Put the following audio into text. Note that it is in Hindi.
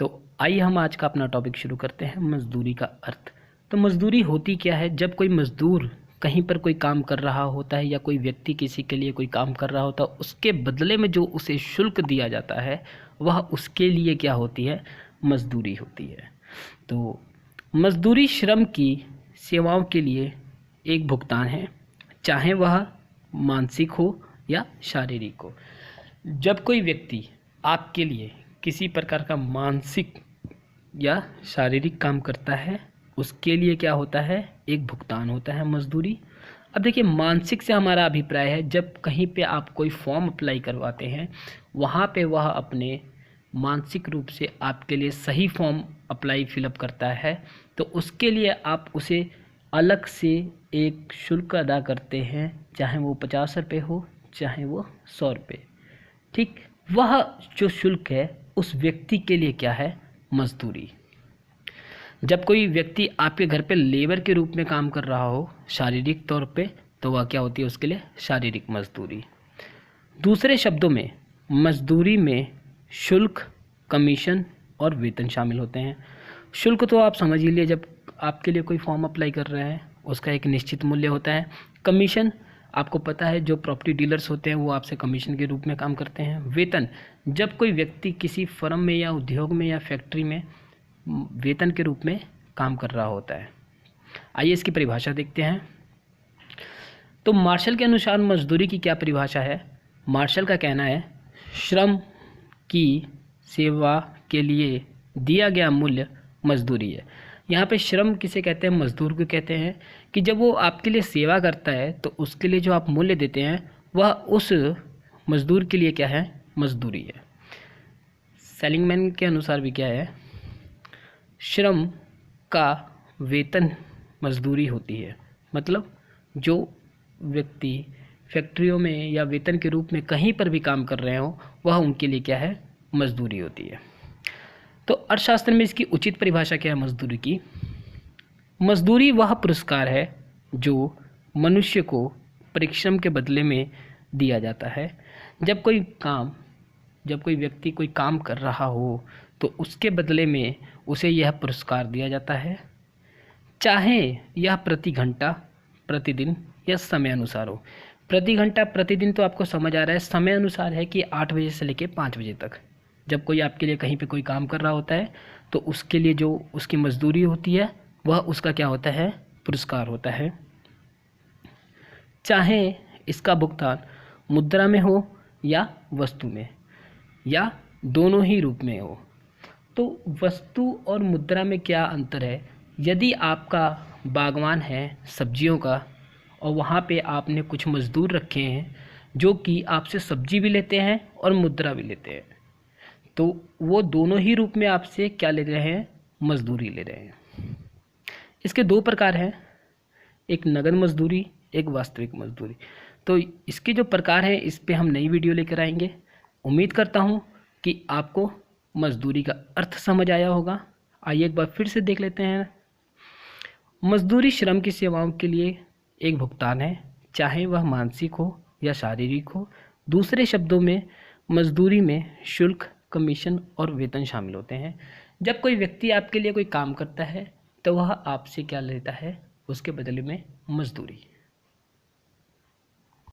तो आइए हम आज का अपना टॉपिक शुरू करते हैं, मजदूरी का अर्थ। तो मजदूरी होती क्या है? जब कोई मजदूर कहीं पर कोई काम कर रहा होता है या कोई व्यक्ति किसी के लिए कोई काम कर रहा होता है, उसके बदले में जो उसे शुल्क दिया जाता है वह उसके लिए क्या होती है? मजदूरी होती है। तो मजदूरी श्रम की सेवाओं के लिए एक भुगतान है, चाहे वह मानसिक हो या शारीरिक हो। जब कोई व्यक्ति आपके लिए किसी प्रकार का मानसिक या शारीरिक काम करता है, उसके लिए क्या होता है? एक भुगतान होता है, मजदूरी। अब देखिए, मानसिक से हमारा अभिप्राय है जब कहीं पे आप कोई फॉर्म अप्लाई करवाते हैं, वहाँ पे वह अपने मानसिक रूप से आपके लिए सही फॉर्म अप्लाई फिलअप करता है, तो उसके लिए आप उसे अलग से एक शुल्क अदा करते हैं, चाहे वो 50 रुपये हो, चाहे वो 100 रुपये। ठीक, वह जो शुल्क है उस व्यक्ति के लिए क्या है? मजदूरी। जब कोई व्यक्ति आपके घर पे लेबर के रूप में काम कर रहा हो शारीरिक तौर पे, तो वह क्या होती है? उसके लिए शारीरिक मजदूरी। दूसरे शब्दों में मजदूरी में शुल्क, कमीशन और वेतन शामिल होते हैं। शुल्क तो आप समझ ही लिए, जब आपके लिए कोई फॉर्म अप्लाई कर रहा है उसका एक निश्चित मूल्य होता है। कमीशन, आपको पता है जो प्रॉपर्टी डीलर्स होते हैं वो आपसे कमीशन के रूप में काम करते हैं। वेतन, जब कोई व्यक्ति किसी फर्म में या उद्योग में या फैक्ट्री में वेतन के रूप में काम कर रहा होता है। आइए इसकी परिभाषा देखते हैं। तो मार्शल के अनुसार मजदूरी की क्या परिभाषा है? मार्शल का कहना है, श्रम की सेवा के लिए दिया गया मूल्य मजदूरी है। यहाँ पे श्रम किसे कहते हैं? मजदूर को कहते हैं। कि जब वो आपके लिए सेवा करता है तो उसके लिए जो आप मूल्य देते हैं वह उस मजदूर के लिए क्या है? मजदूरी है। सेलिंगमैन के अनुसार भी क्या है? श्रम का वेतन मजदूरी होती है। मतलब जो व्यक्ति फैक्ट्रियों में या वेतन के रूप में कहीं पर भी काम कर रहे हो, वह उनके लिए क्या है? मजदूरी होती है। तो अर्थशास्त्र में इसकी उचित परिभाषा क्या है मजदूरी की? मजदूरी वह पुरस्कार है जो मनुष्य को परिश्रम के बदले में दिया जाता है। जब कोई व्यक्ति कोई काम कर रहा हो तो उसके बदले में उसे यह पुरस्कार दिया जाता है, चाहे यह प्रति घंटा, प्रतिदिन या समय अनुसार हो। प्रति घंटा, प्रतिदिन तो आपको समझ आ रहा है। समय अनुसार है कि 8 बजे से लेकर 5 बजे तक जब कोई आपके लिए कहीं पे कोई काम कर रहा होता है तो उसके लिए जो उसकी मजदूरी होती है वह उसका क्या होता है? पुरस्कार होता है। चाहे इसका भुगतान मुद्रा में हो या वस्तु में या दोनों ही रूप में हो। तो वस्तु और मुद्रा में क्या अंतर है? यदि आपका बागवान है सब्जियों का और वहाँ पे आपने कुछ मजदूर रखे हैं जो कि आपसे सब्जी भी लेते हैं और मुद्रा भी लेते हैं, तो वो दोनों ही रूप में आपसे क्या ले रहे हैं? मजदूरी ले रहे हैं। इसके 2 प्रकार हैं, एक नगद मजदूरी, एक वास्तविक मजदूरी। तो इसके जो प्रकार हैं इस पे हम नई वीडियो लेकर आएंगे। उम्मीद करता हूँ कि आपको मजदूरी का अर्थ समझ आया होगा। आइए एक बार फिर से देख लेते हैं। मजदूरी श्रम की सेवाओं के लिए एक भुगतान है, चाहे वह मानसिक हो या शारीरिक हो। दूसरे शब्दों में मजदूरी में शुल्क, कमीशन और वेतन शामिल होते हैं। जब कोई व्यक्ति आपके लिए कोई काम करता है तो वह आपसे क्या लेता है? उसके बदले में मजदूरी।